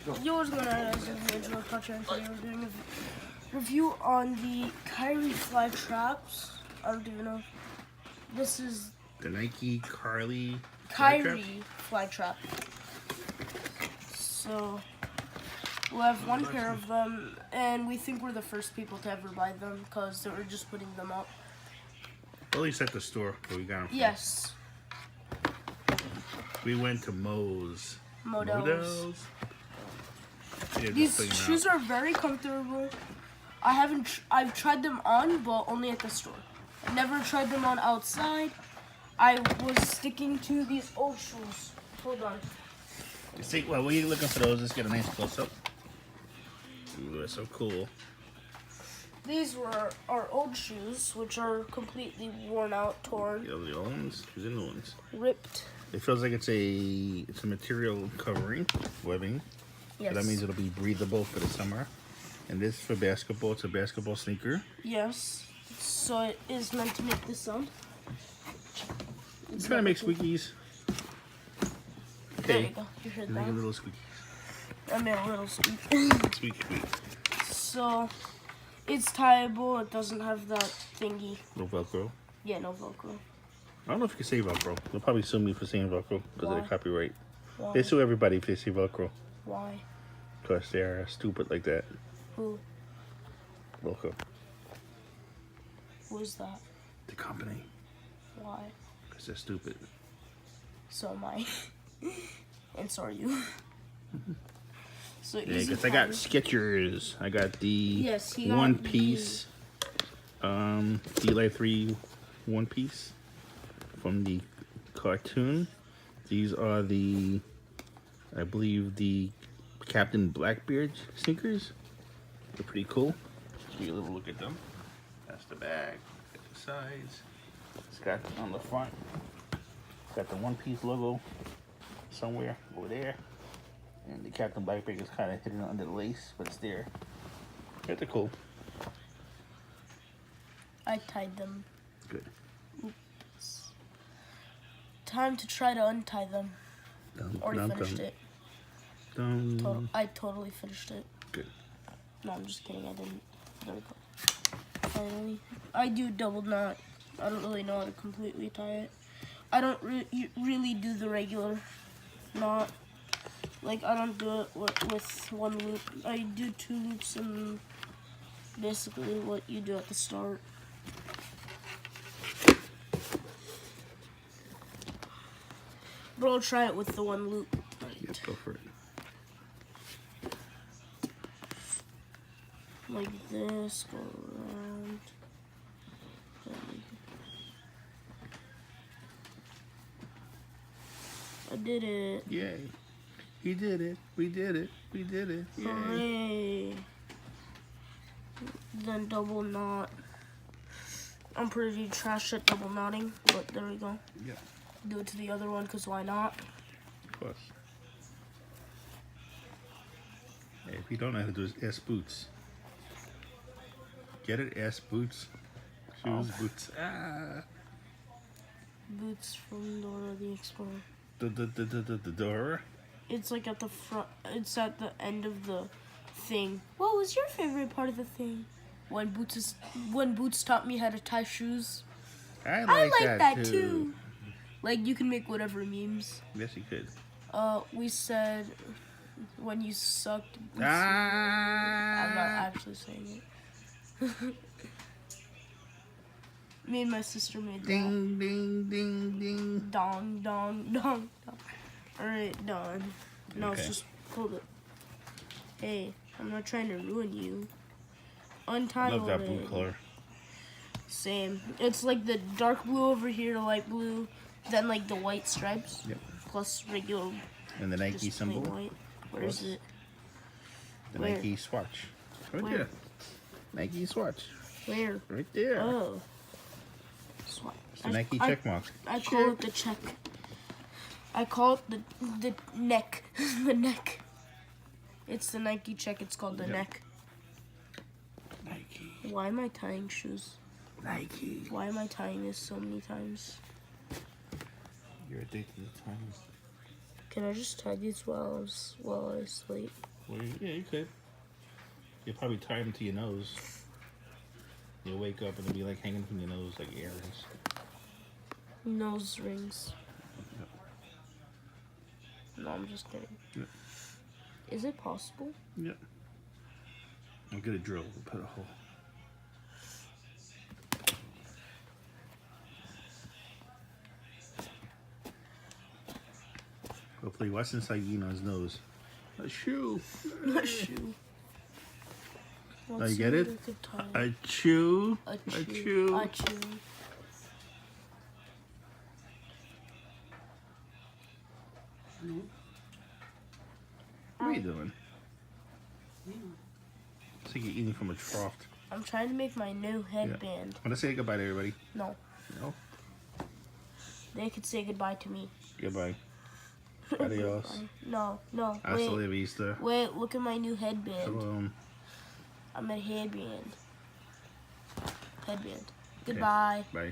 Yo, what's going on, guys? This is Angelo Pacha, and today we're doing a review on the Kyrie Flytraps. I don't even know. This is the Nike Kyrie Flytrap. So, we'll have one pair of them, and we think we're the first people to ever buy them because they were just putting them up. At least at the store where we got them from. Yes. We went to Mo's. Models. Yeah, These shoes are very comfortable. I've tried them on, but only at the store. I never tried them on outside. I was sticking to these old shoes. Hold on. See, well, while you're looking for those, let's get a nice close-up. Ooh, that's so cool. These were our old shoes, which are completely worn out, torn. Yeah, the old ones, these are new ones. Ripped. It feels like it's a material covering, webbing. Yes. So that means it'll be breathable for the summer. And this for basketball, it's a basketball sneaker. Yes. So it is meant to make this sound. It's gonna make squeakies. Okay. There you go. You heard that. Make a little squeaky. I made a little squeak. Squeak, squeak. So it's tieable. It doesn't have that thingy. No Velcro. Yeah, no Velcro. I don't know if you can say Velcro. They'll probably sue me for saying Velcro because of the copyright. Why? They sue everybody if they say Velcro. Why? Because they're stupid like that. Who? Velcro. Who is that? The company. Why? Because they're stupid. So am I. And so are you. So Yeah, because I got Skechers. I got the he got one piece. D-Light 3 one piece from the cartoon. These are the, I believe, the Captain Blackbeard sneakers. They're pretty cool. Give you a little look at them. That's the back. Got the sides. It's got on the front. It's got the one piece logo somewhere over there. And the Captain Blackbeard is kind of hidden under the lace, but it's there. Yeah, they're cool. I tied them. Good. Oops. Time to try to untie them. Already finished it. I totally finished it. Good. No, I'm just kidding. I didn't. There we go. Finally. I do double knot. I don't really know how to completely tie it. I don't really do the regular knot. Like, I don't do it with one loop. I do 2 loops and basically what you do at the start. But I'll try it with the 1 loop. Right. Yep, go for it. Like this, go around. I did it. Yay. He did it. We did it. We did it. Yay. Hooray. Then double knot. I'm pretty trash at double knotting, but there we go. Yeah. Do it to the other one, because why not? Of course. Hey, if you don't know how to do it, ask Boots. Get it? Ask Boots. Shoes, Boots. Ah. Boots from Dora the Explorer. The Dora? It's like at the front. It's at the end of the thing. What was your favorite part of the thing? When Boots taught me how to tie shoes. I like that too. Like, you can make whatever memes. Yes, you could. We said when you sucked. Boots, Ah. I'm not actually saying it. Me and my sister made ding, ding, ding, ding. Dong, dong, dong, dong. Alright, done. No, Okay. it's just hold it. Hey, I'm not trying to ruin you. Untie Love that it. blue color. Same. It's like the dark blue over here, light blue, then like the white stripes. Yep. Plus regular. And the Nike just plain symbol. white. Where is it? The Where? Nike swatch. Right Where? there. Nike swatch. Where? Right there. Oh. Swat. It's the Nike check mark. I call it the check. I call it the neck. The neck. It's the Nike check. It's called the neck. Nike. Why am I tying shoes? Nike. Why am I tying this so many times? You're addicted to time. Can I just tie these while I sleep? Well, yeah, you could. You'll probably tie them to your nose. You'll wake up and it'll be like hanging from your nose like earrings. Nose rings. Yep. No, I'm just kidding. Yep. Is it possible? Yep. I'll get a drill. We'll put a hole. Hopefully, what's inside Gino's nose? A shoe. A shoe. Oh, you get it? A chew. A chew. A chew. A chew. What are you doing? It's like you're eating from a trough. I'm trying to make my new headband. Want to say goodbye to everybody? No. No? They could say goodbye to me. Goodbye. Adios. No. Hasta la vista. Wait, look at my new headband. Shalom. I'm a headband. Goodbye. Bye.